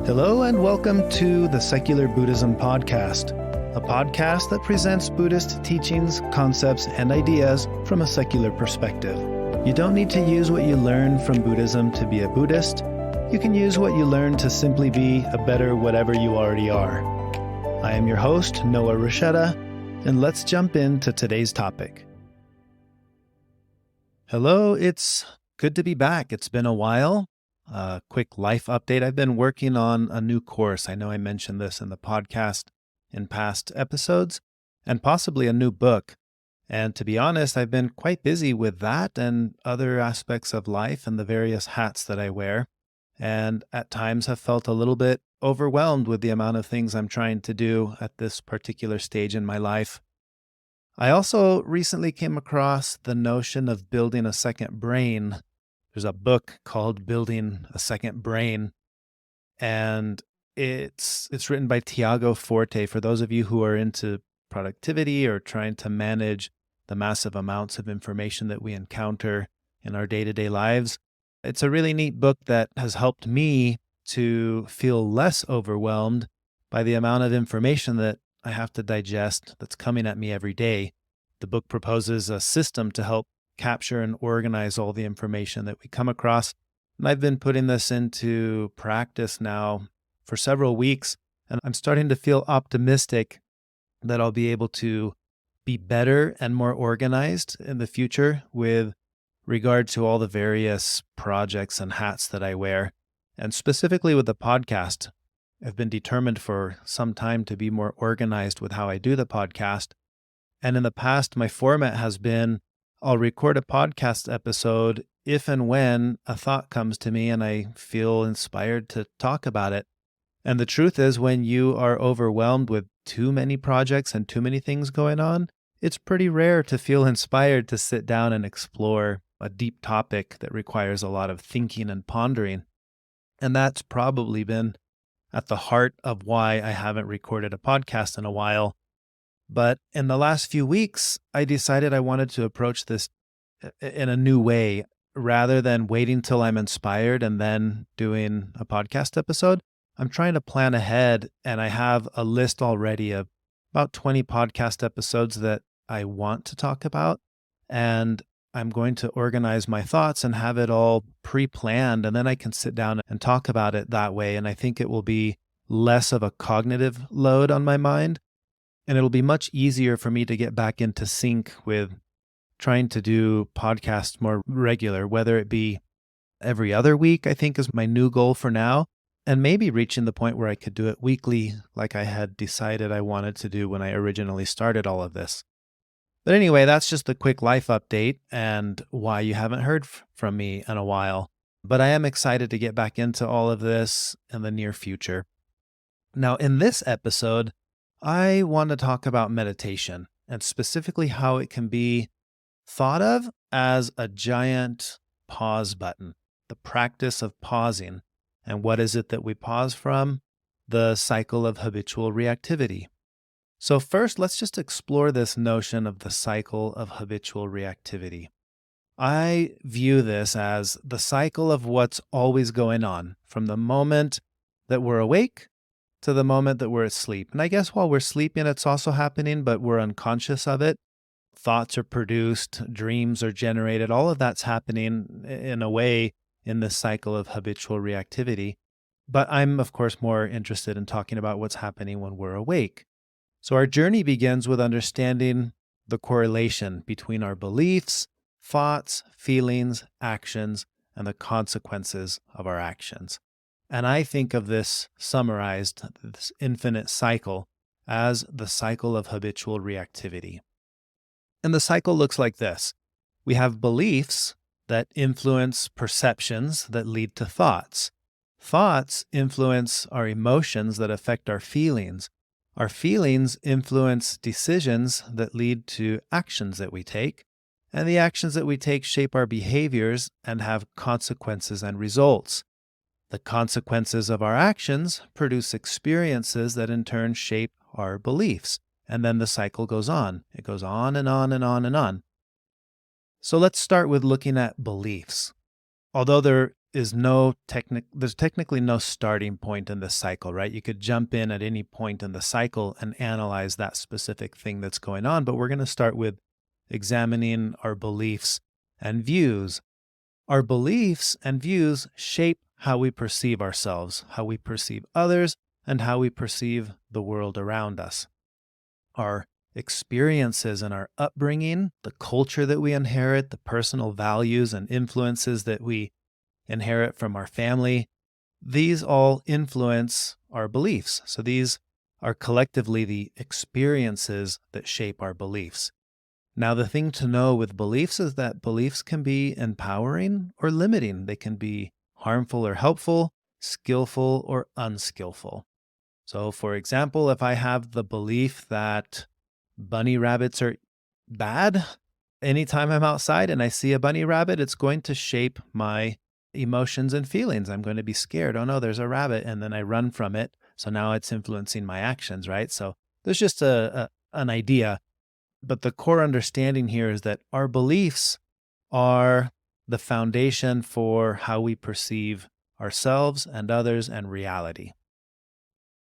Hello and welcome to the Secular Buddhism Podcast, a podcast that presents Buddhist teachings, concepts, and ideas from a secular perspective. You don't need to use what you learn from Buddhism to be a Buddhist. You can use what you learn to simply be a better whatever you already are. I am your host, Noah Rasheta, and let's jump into today's topic. Hello, it's good to be back. It's been a while. A quick life update. I've been working on a new course. I know I mentioned this in the podcast in past episodes, and possibly a new book. And to be honest, I've been quite busy with that and other aspects of life and the various hats that I wear, and at times have felt a little bit overwhelmed with the amount of things I'm trying to do at this particular stage in my life. I also recently came across the notion of building a second brain. There's a book called Building a Second Brain, and it's written by Tiago Forte. For those of you who are into productivity or trying to manage the massive amounts of information that we encounter in our day-to-day lives, it's a really neat book that has helped me to feel less overwhelmed by the amount of information that I have to digest that's coming at me every day. The book proposes a system to help capture and organize all the information that we come across. And I've been putting this into practice now for several weeks, and I'm starting to feel optimistic that I'll be able to be better and more organized in the future with regard to all the various projects and hats that I wear. And specifically with the podcast, I've been determined for some time to be more organized with how I do the podcast. And in the past, my format has been I'll record a podcast episode if and when a thought comes to me and I feel inspired to talk about it. And the truth is, when you are overwhelmed with too many projects and too many things going on, it's pretty rare to feel inspired to sit down and explore a deep topic that requires a lot of thinking and pondering. And that's probably been at the heart of why I haven't recorded a podcast in a while. But in the last few weeks, I decided I wanted to approach this in a new way. Rather than waiting till I'm inspired and then doing a podcast episode, I'm trying to plan ahead, and I have a list already of about 20 podcast episodes that I want to talk about. And I'm going to organize my thoughts and have it all pre-planned, and then I can sit down and talk about it that way. And I think it will be less of a cognitive load on my mind. And it'll be much easier for me to get back into sync with trying to do podcasts more regular, whether it be every other week, I think is my new goal for now, and maybe reaching the point where I could do it weekly like I had decided I wanted to do when I originally started all of this. But anyway, that's just a quick life update and why you haven't heard from me in a while. But I am excited to get back into all of this in the near future. Now, in this episode, I want to talk about meditation, and specifically how it can be thought of as a giant pause button, the practice of pausing. And what is it that we pause from? The cycle of habitual reactivity. So first, let's just explore this notion of the cycle of habitual reactivity. I view this as the cycle of what's always going on, from the moment that we're awake to the moment that we're asleep. And I guess while we're sleeping, it's also happening, but we're unconscious of it. Thoughts are produced, dreams are generated, all of that's happening in a way in this cycle of habitual reactivity. But I'm, of course, more interested in talking about what's happening when we're awake. So our journey begins with understanding the correlation between our beliefs, thoughts, feelings, actions, and the consequences of our actions. And I think of this summarized, this infinite cycle, as the cycle of habitual reactivity. And the cycle looks like this. We have beliefs that influence perceptions that lead to thoughts. Thoughts influence our emotions that affect our feelings. Our feelings influence decisions that lead to actions that we take. And the actions that we take shape our behaviors and have consequences and results. The consequences of our actions produce experiences that in turn shape our beliefs. And then the cycle goes on. It goes on and on and on and on. So let's start with looking at beliefs. Although there there's technically no starting point in this cycle, right? You could jump in at any point in the cycle and analyze that specific thing that's going on, but we're going to start with examining our beliefs and views. Our beliefs and views shape how we perceive ourselves, how we perceive others, and how we perceive the world around us. Our experiences and our upbringing, the culture that we inherit, the personal values and influences that we inherit from our family, these all influence our beliefs. So these are collectively the experiences that shape our beliefs. Now, the thing to know with beliefs is that beliefs can be empowering or limiting. They can be harmful or helpful, skillful or unskillful. So, for example, if I have the belief that bunny rabbits are bad, anytime I'm outside and I see a bunny rabbit, it's going to shape my emotions and feelings. I'm going to be scared. Oh no, there's a rabbit. And then I run from it. So now it's influencing my actions, right? So there's just an idea. But the core understanding here is that our beliefs are the foundation for how we perceive ourselves and others and reality.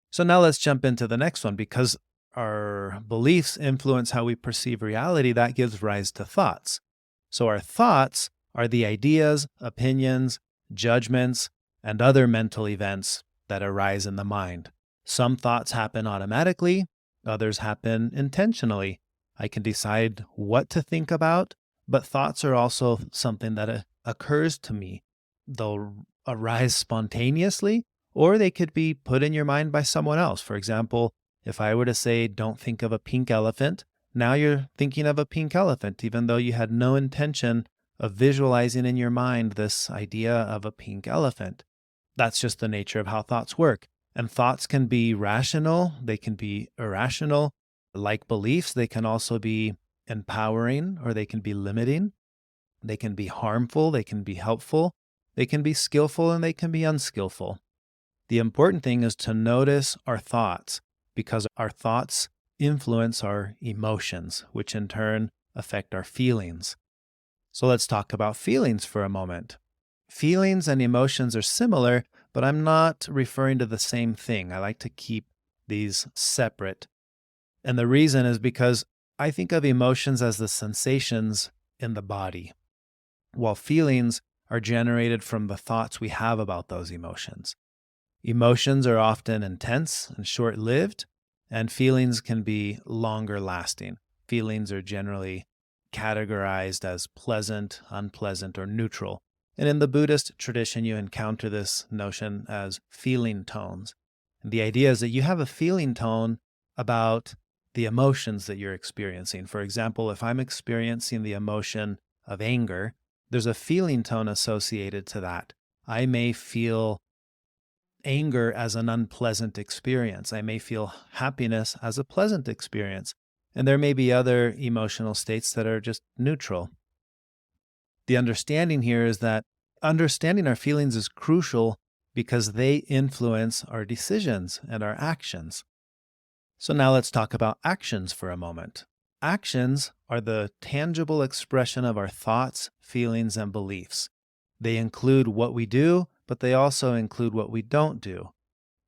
So now let's jump into the next one. Because our beliefs influence how we perceive reality, that gives rise to thoughts. So our thoughts are the ideas, opinions, judgments, and other mental events that arise in the mind. Some thoughts happen automatically, others happen intentionally. I can decide what to think about, but thoughts are also something that occurs to me. They'll arise spontaneously, or they could be put in your mind by someone else. For example, if I were to say, don't think of a pink elephant, now you're thinking of a pink elephant, even though you had no intention of visualizing in your mind this idea of a pink elephant. That's just the nature of how thoughts work. And thoughts can be rational, they can be irrational. Like beliefs, they can also be empowering or they can be limiting. They can be harmful, they can be helpful, they can be skillful, and they can be unskillful. The important thing is to notice our thoughts, because our thoughts influence our emotions, which in turn affect our feelings. So let's talk about feelings for a moment. Feelings and emotions are similar, but I'm not referring to the same thing. I like to keep these separate. And the reason is because I think of emotions as the sensations in the body, while feelings are generated from the thoughts we have about those emotions. Emotions are often intense and short-lived, and feelings can be longer lasting. Feelings are generally categorized as pleasant, unpleasant, or neutral. And in the Buddhist tradition, you encounter this notion as feeling tones. And the idea is that you have a feeling tone about the emotions that you're experiencing. For example, if I'm experiencing the emotion of anger, there's a feeling tone associated to that. I may feel anger as an unpleasant experience. I may feel happiness as a pleasant experience. And there may be other emotional states that are just neutral. The understanding here is that understanding our feelings is crucial because they influence our decisions and our actions. So now let's talk about actions for a moment. Actions are the tangible expression of our thoughts, feelings, and beliefs. They include what we do, but they also include what we don't do.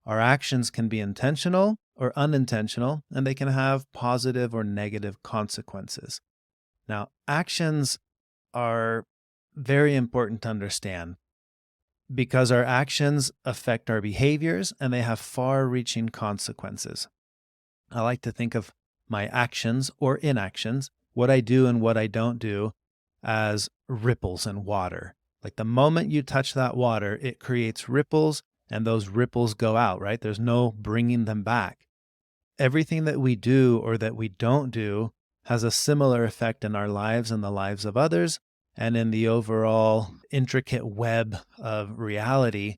Our actions can be intentional or unintentional, and they can have positive or negative consequences. Now, actions are very important to understand because our actions affect our behaviors and they have far-reaching consequences. I like to think of my actions or inactions, what I do and what I don't do, as ripples in water. Like the moment you touch that water, it creates ripples and those ripples go out, right? There's no bringing them back. Everything that we do or that we don't do has a similar effect in our lives and the lives of others and in the overall intricate web of reality.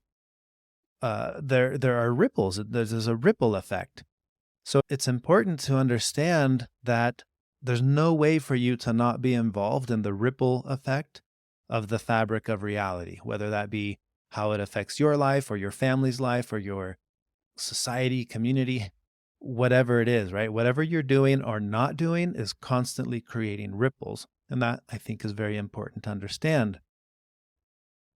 There are ripples. There's a ripple effect. So it's important to understand that there's no way for you to not be involved in the ripple effect of the fabric of reality, whether that be how it affects your life or your family's life or your society, community, whatever it is, right? Whatever you're doing or not doing is constantly creating ripples. And that I think is very important to understand.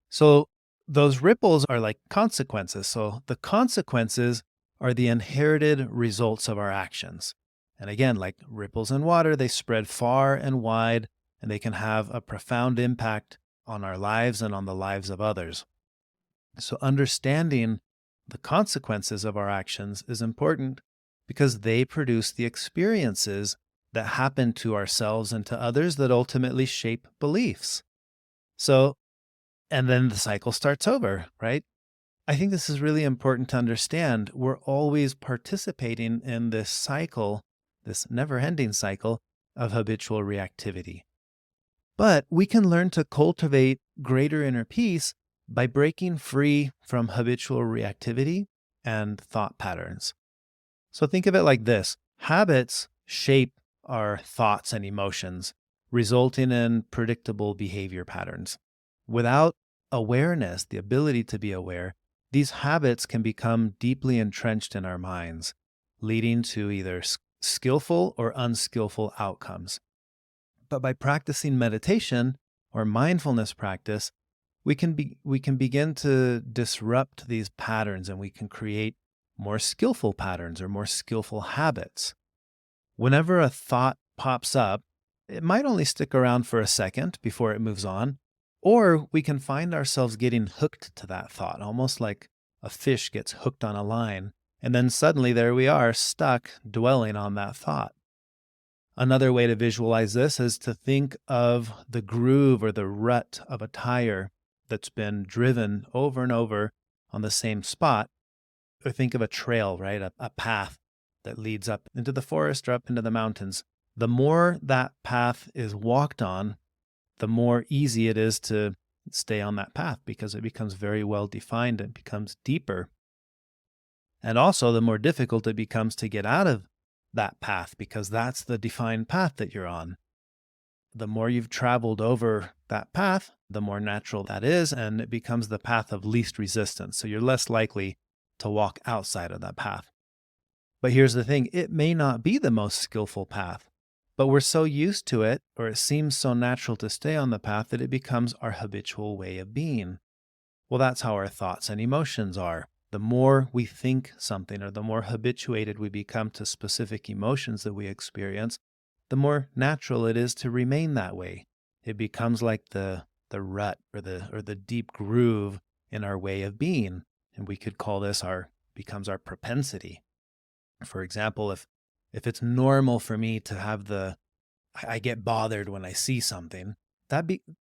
So those ripples are like consequences. So the consequences are the inherited results of our actions. And again, like ripples in water, they spread far and wide, and they can have a profound impact on our lives and on the lives of others. So understanding the consequences of our actions is important because they produce the experiences that happen to ourselves and to others that ultimately shape beliefs. So, and then the cycle starts over, right? I think this is really important to understand. We're always participating in this cycle, this never ending cycle of habitual reactivity. But we can learn to cultivate greater inner peace by breaking free from habitual reactivity and thought patterns. So think of it like this: habits shape our thoughts and emotions, resulting in predictable behavior patterns. Without awareness, the ability to be aware, these habits can become deeply entrenched in our minds, leading to either skillful or unskillful outcomes. But by practicing meditation or mindfulness practice, we can begin to disrupt these patterns, and we can create more skillful patterns or more skillful habits. Whenever a thought pops up, it might only stick around for a second before it moves on, or we can find ourselves getting hooked to that thought, almost like a fish gets hooked on a line, and then suddenly there we are, stuck dwelling on that thought. Another way to visualize this is to think of the groove or the rut of a tire that's been driven over and over on the same spot, or think of a trail, right? A path that leads up into the forest or up into the mountains. The more that path is walked on, the more easy it is to stay on that path because it becomes very well defined and becomes deeper. And also, the more difficult it becomes to get out of that path because that's the defined path that you're on. The more you've traveled over that path, the more natural that is, and it becomes the path of least resistance. So you're less likely to walk outside of that path. But here's the thing: it may not be the most skillful path, but we're so used to it, or it seems so natural to stay on the path, that it becomes our habitual way of being. Well, that's how our thoughts and emotions are. The more we think something, or the more habituated we become to specific emotions that we experience, the more natural it is to remain that way. It becomes like the rut or the deep groove in our way of being, and we could call this becomes our propensity. For example, if it's normal for me to have I get bothered when I see something,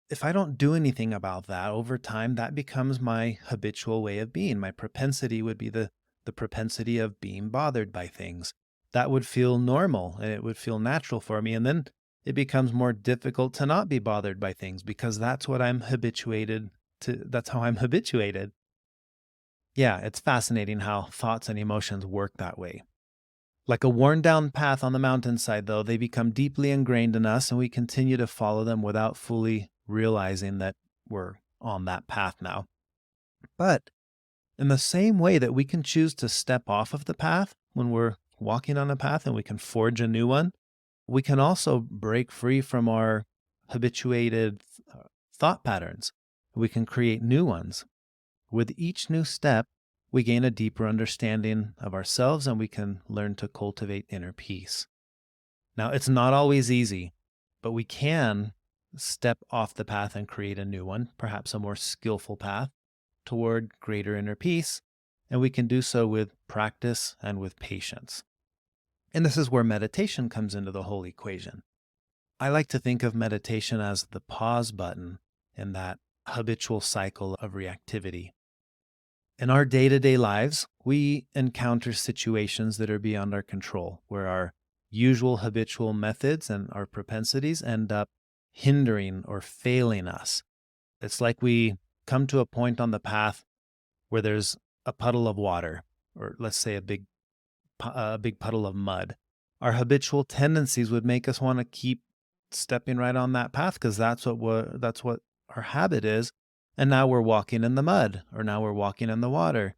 if I don't do anything about that over time, that becomes my habitual way of being. My propensity would be the propensity of being bothered by things. That would feel normal and it would feel natural for me. And then it becomes more difficult to not be bothered by things because that's what I'm habituated to. That's how I'm habituated. Yeah, it's fascinating how thoughts and emotions work that way. Like a worn down path on the mountainside, though, they become deeply ingrained in us and we continue to follow them without fully realizing that we're on that path now. But in the same way that we can choose to step off of the path when we're walking on a path and we can forge a new one, we can also break free from our habituated thought patterns. We can create new ones. With each new step, we gain a deeper understanding of ourselves and we can learn to cultivate inner peace. Now, it's not always easy, but we can step off the path and create a new one, perhaps a more skillful path toward greater inner peace. And we can do so with practice and with patience. And this is where meditation comes into the whole equation. I like to think of meditation as the pause button in that habitual cycle of reactivity. In our day-to-day lives, we encounter situations that are beyond our control, where our usual habitual methods and our propensities end up hindering or failing us. It's like we come to a point on the path where there's a puddle of water, or let's say a big puddle of mud. Our habitual tendencies would make us want to keep stepping right on that path because that's what our habit is. And now we're walking in the mud, or now we're walking in the water.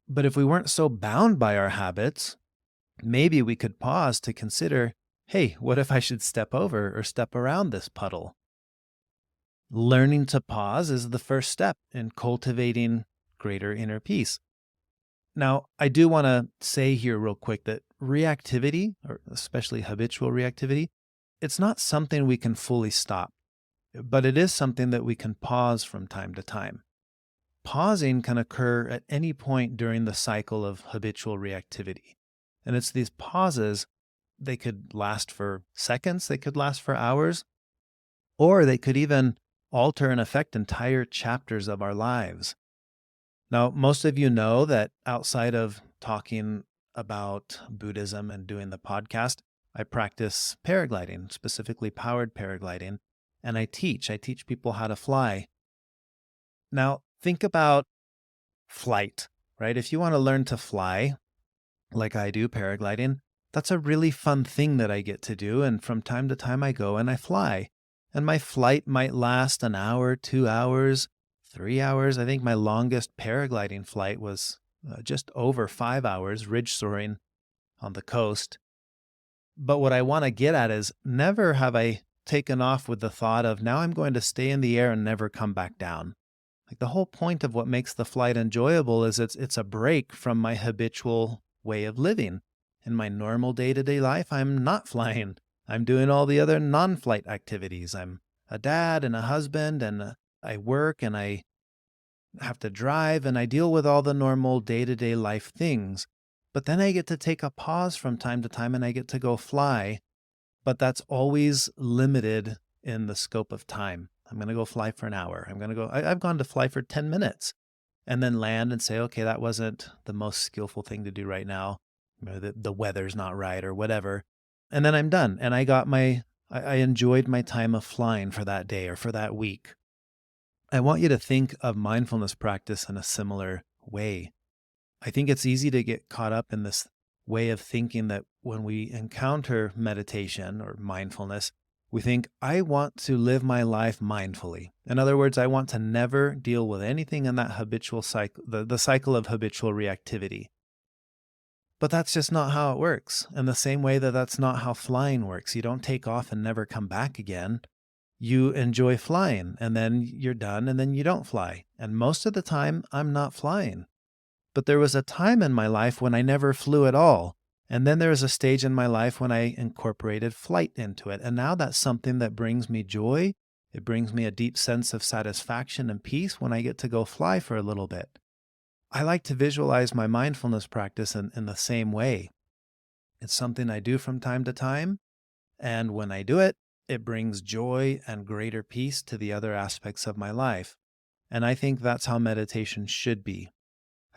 But if we weren't so bound by our habits, maybe we could pause to consider, hey, what if I should step over or step around this puddle? Learning to pause is the first step in cultivating greater inner peace. Now, I do want to say here real quick that reactivity, or especially habitual reactivity, it's not something we can fully stop, but it is something that we can pause from time to time. Pausing can occur at any point during the cycle of habitual reactivity. And it's these pauses, they could last for seconds, they could last for hours, or they could even alter and affect entire chapters of our lives. Now, most of you know that outside of talking about Buddhism and doing the podcast, I practice paragliding, specifically powered paragliding, and I teach people how to fly. Now, think about flight, right? If you want to learn to fly, like I do paragliding, that's a really fun thing that I get to do. And from time to time, I go and I fly. And my flight might last an hour, 2 hours, 3 hours. I think my longest paragliding flight was just over 5 hours, ridge soaring on the coast. But what I want to get at is never have I taken off with the thought of now I'm going to stay in the air and never come back down. Like the whole point of what makes the flight enjoyable is it's a break from my habitual way of living. In my normal day-to-day life, I'm not flying. I'm doing all the other non-flight activities. I'm a dad and a husband, and I work and I have to drive and I deal with all the normal day-to-day life things. But then I get to take a pause from time to time and I get to go fly, but that's always limited in the scope of time. I'm going to go fly for an hour. I've gone to fly for 10 minutes and then land and say, okay, that wasn't the most skillful thing to do right now. The weather's not right or whatever. And then I'm done. And I enjoyed my time of flying for that day or for that week. I want you to think of mindfulness practice in a similar way. I think it's easy to get caught up in this way of thinking that when we encounter meditation or mindfulness, we think, I want to live my life mindfully. In other words, I want to never deal with anything in that habitual cycle, the cycle of habitual reactivity. But that's just not how it works. In the same way that that's not how flying works. You don't take off and never come back again. You enjoy flying and then you're done and then you don't fly. And most of the time, I'm not flying. But there was a time in my life when I never flew at all. And then there was a stage in my life when I incorporated flight into it. And now that's something that brings me joy. It brings me a deep sense of satisfaction and peace when I get to go fly for a little bit. I like to visualize my mindfulness practice in the same way. It's something I do from time to time. And when I do it, it brings joy and greater peace to the other aspects of my life. And I think that's how meditation should be.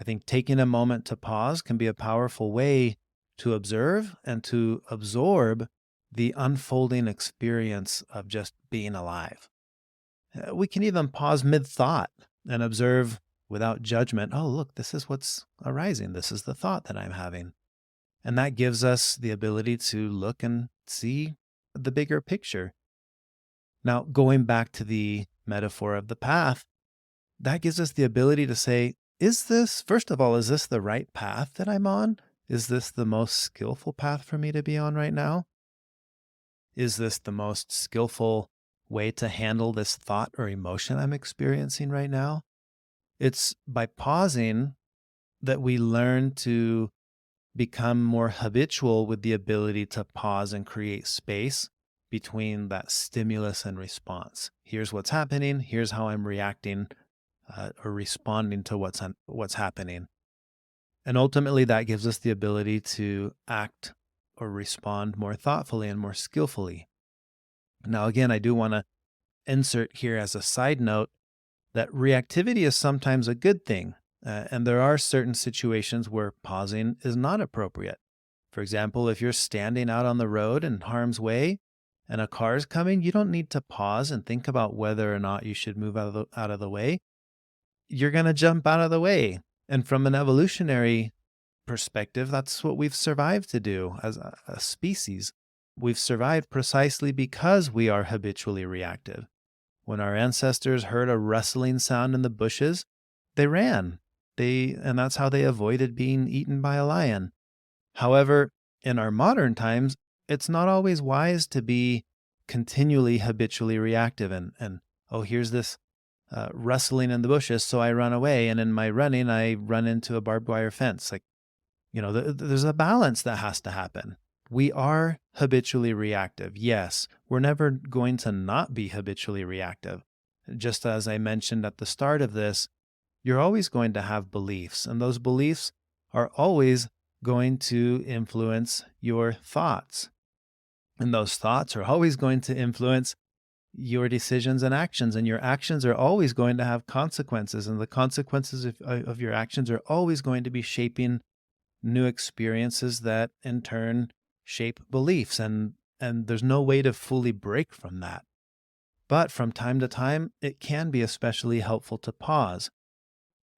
I think taking a moment to pause can be a powerful way to observe and to absorb the unfolding experience of just being alive. We can even pause mid-thought and observe without judgment. Oh, look, this is what's arising. This is the thought that I'm having. And that gives us the ability to look and see the bigger picture. Now, going back to the metaphor of the path, that gives us the ability to say, first of all, is this the right path that I'm on? Is this the most skillful path for me to be on right now? Is this the most skillful way to handle this thought or emotion I'm experiencing right now? It's by pausing that we learn to become more habitual with the ability to pause and create space between that stimulus and response. Here's what's happening. Here's how I'm reacting or responding to what's happening. And ultimately, that gives us the ability to act or respond more thoughtfully and more skillfully. Now, again, I do want to insert here as a side note that reactivity is sometimes a good thing. And there are certain situations where pausing is not appropriate. For example, if you're standing out on the road in harm's way and a car is coming, you don't need to pause and think about whether or not you should move out of the way. You're going to jump out of the way. And from an evolutionary perspective, that's what we've survived to do as a species. We've survived precisely because we are habitually reactive. When our ancestors heard a rustling sound in the bushes, they ran. And that's how they avoided being eaten by a lion. However, in our modern times, it's not always wise to be continually habitually reactive and Oh, here's this rustling in the bushes, so I run away. And in my running, I run into a barbed wire fence. Like, there's a balance that has to happen. We are habitually reactive. Yes, we're never going to not be habitually reactive. Just as I mentioned at the start of this, you're always going to have beliefs, and those beliefs are always going to influence your thoughts. And those thoughts are always going to influence your decisions and actions, and your actions are always going to have consequences, and the consequences of your actions are always going to be shaping new experiences that in turn shape beliefs, and there's no way to fully break from that. But from time to time, it can be especially helpful to pause.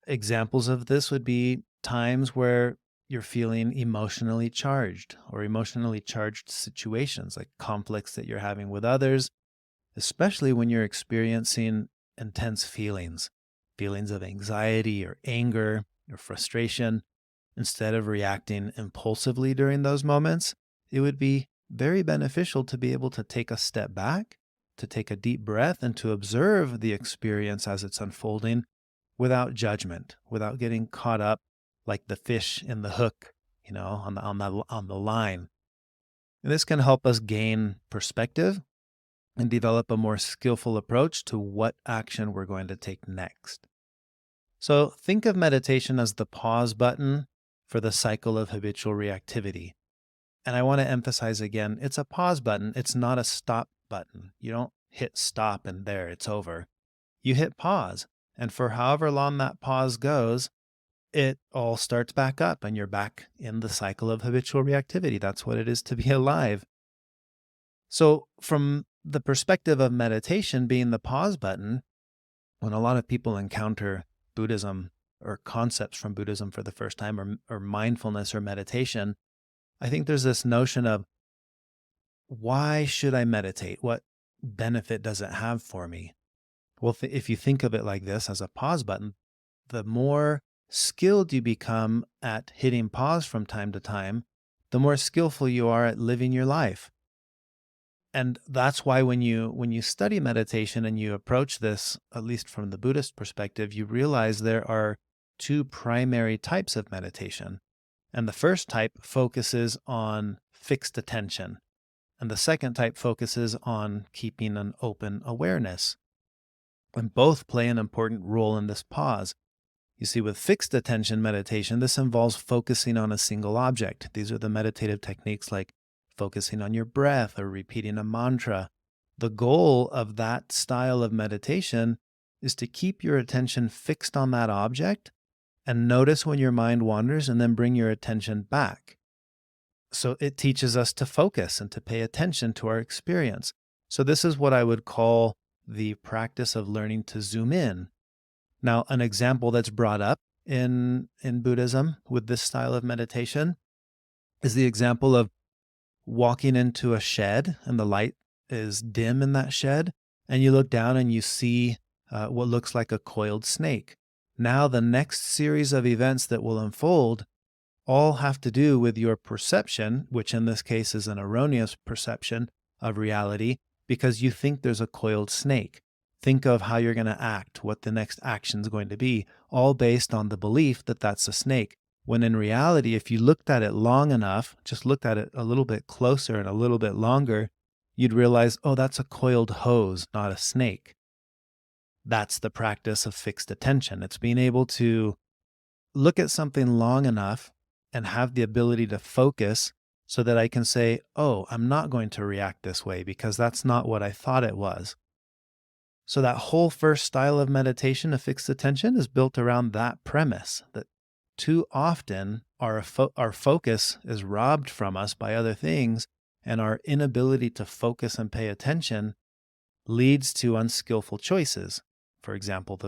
Examples of this would be times where you're feeling emotionally charged or emotionally charged situations, like conflicts that you're having with others, especially when you're experiencing intense feelings of anxiety or anger or frustration. Instead of reacting impulsively during those moments, it would be very beneficial to be able to take a step back, to take a deep breath, and to observe the experience as it's unfolding without judgment, without getting caught up like the fish in the hook, on the line. And this can help us gain perspective and develop a more skillful approach to what action we're going to take next. So think of meditation as the pause button for the cycle of habitual reactivity. And I want to emphasize again, it's a pause button. It's not a stop button. You don't hit stop and there, it's over. You hit pause. And for however long that pause goes, it all starts back up and you're back in the cycle of habitual reactivity. That's what it is to be alive. So from the perspective of meditation being the pause button, when a lot of people encounter Buddhism or concepts from Buddhism for the first time, or mindfulness or meditation, I think there's this notion of, why should I meditate? What benefit does it have for me? Well, if you think of it like this as a pause button, the more skilled you become at hitting pause from time to time, the more skillful you are at living your life. And that's why when you study meditation and you approach this, at least from the Buddhist perspective, you realize there are two primary types of meditation. And the first type focuses on fixed attention. And the second type focuses on keeping an open awareness. And both play an important role in this pause. You see, with fixed attention meditation, this involves focusing on a single object. These are the meditative techniques like focusing on your breath or repeating a mantra. The goal of that style of meditation is to keep your attention fixed on that object and notice when your mind wanders and then bring your attention back. So it teaches us to focus and to pay attention to our experience. So this is what I would call the practice of learning to zoom in. Now, an example that's brought up in Buddhism with this style of meditation is the example of walking into a shed and the light is dim in that shed, and you look down and you see what looks like a coiled snake. Now, the next series of events that will unfold all have to do with your perception, which in this case is an erroneous perception of reality, because you think there's a coiled snake. Think of how you're going to act, what the next action is going to be, all based on the belief that that's a snake. When in reality, if you looked at it long enough, just looked at it a little bit closer and a little bit longer, you'd realize, oh, that's a coiled hose, not a snake. That's the practice of fixed attention. It's being able to look at something long enough and have the ability to focus so that I can say, oh, I'm not going to react this way because that's not what I thought it was. So that whole first style of meditation of fixed attention is built around that premise, that too often our focus is robbed from us by other things, and our inability to focus and pay attention leads to unskillful choices. For example,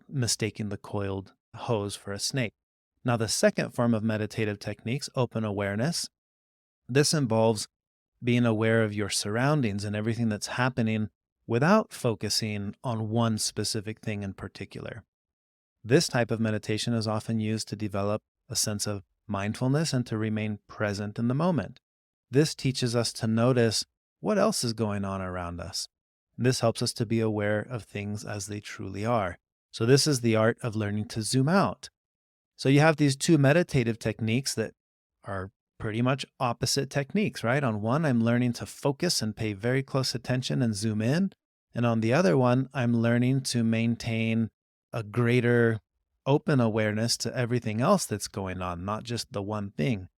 mistaking the coiled hose for a snake. Now, the second form of meditative techniques, open awareness, this involves being aware of your surroundings and everything that's happening without focusing on one specific thing in particular. This type of meditation is often used to develop a sense of mindfulness and to remain present in the moment. This teaches us to notice what else is going on around us. This helps us to be aware of things as they truly are. So this is the art of learning to zoom out. So you have these two meditative techniques that are pretty much opposite techniques, right? On one, I'm learning to focus and pay very close attention and zoom in. And on the other one, I'm learning to maintain a greater open awareness to everything else that's going on, not just the one thing.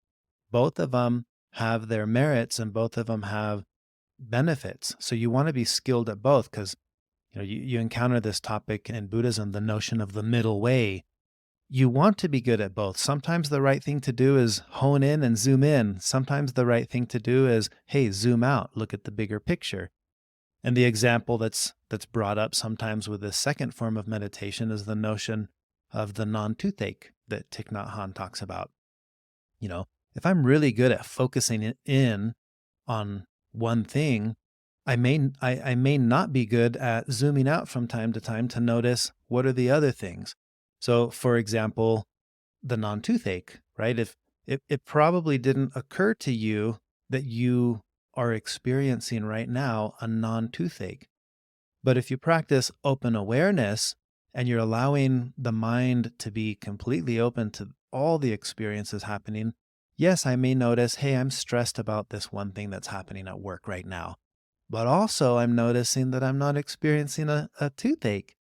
Both of them have their merits and both of them have benefits. So you want to be skilled at both because you encounter this topic in Buddhism, the notion of the middle way. You want to be good at both. Sometimes the right thing to do is hone in and zoom in. Sometimes the right thing to do is, hey, zoom out, look at the bigger picture. And the example that's brought up sometimes with this second form of meditation is the notion of the non-toothache that Thich Nhat Hanh talks about. If I'm really good at focusing in on one thing, I may not be good at zooming out from time to time to notice what are the other things. So, for example, the non-toothache, right? If it probably didn't occur to you that you are experiencing right now a non-toothache. But if you practice open awareness and you're allowing the mind to be completely open to all the experiences happening, yes, I may notice, hey, I'm stressed about this one thing that's happening at work right now. But also I'm noticing that I'm not experiencing a toothache.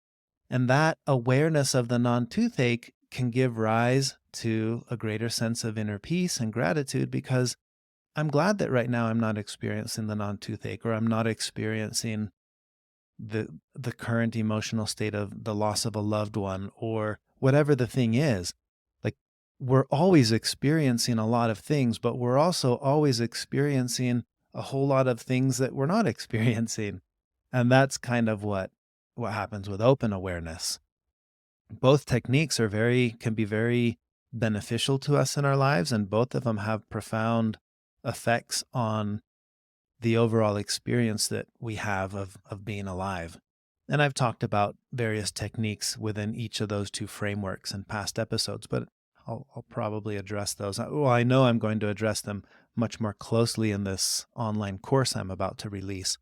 And that awareness of the non-toothache can give rise to a greater sense of inner peace and gratitude because I'm glad that right now I'm not experiencing the non-toothache, or I'm not experiencing the current emotional state of the loss of a loved one, or whatever the thing is. Like, we're always experiencing a lot of things, but we're also always experiencing a whole lot of things that we're not experiencing. And that's kind of what happens with open awareness. Both techniques can be very beneficial to us in our lives, and both of them have profound effects on the overall experience that we have of being alive. And I've talked about various techniques within each of those two frameworks in past episodes, but I'll probably address those. Well, I know I'm going to address them much more closely in this online course I'm about to release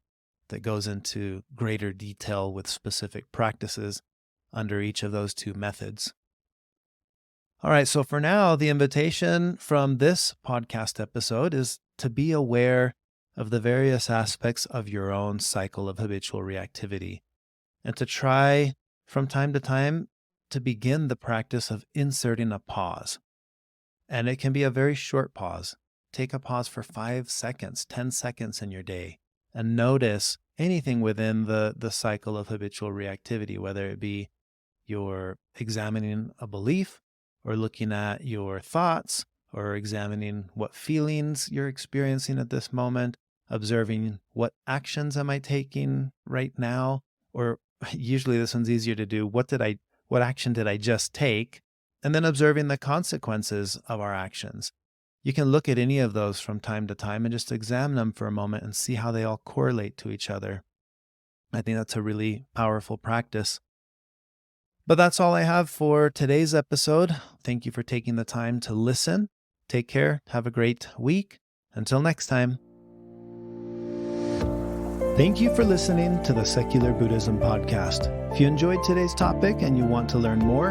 that goes into greater detail with specific practices under each of those two methods. All right, so for now, the invitation from this podcast episode is to be aware of the various aspects of your own cycle of habitual reactivity, and to try from time to time to begin the practice of inserting a pause. And it can be a very short pause. Take a pause for 5 seconds, 10 seconds in your day, and notice anything within the cycle of habitual reactivity, whether it be you're examining a belief, or looking at your thoughts, or examining what feelings you're experiencing at this moment, observing what actions am I taking right now, or usually this one's easier to do, what action did I just take, and then observing the consequences of our actions. You can look at any of those from time to time and just examine them for a moment and see how they all correlate to each other. I think that's a really powerful practice. But that's all I have for today's episode. Thank you for taking the time to listen. Take care. Have a great week. Until next time. Thank you for listening to the Secular Buddhism Podcast. If you enjoyed today's topic and you want to learn more,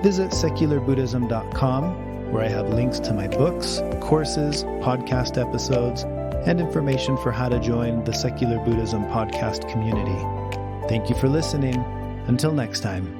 visit secularbuddhism.com, where I have links to my books, courses, podcast episodes, and information for how to join the Secular Buddhism Podcast community. Thank you for listening. Until next time.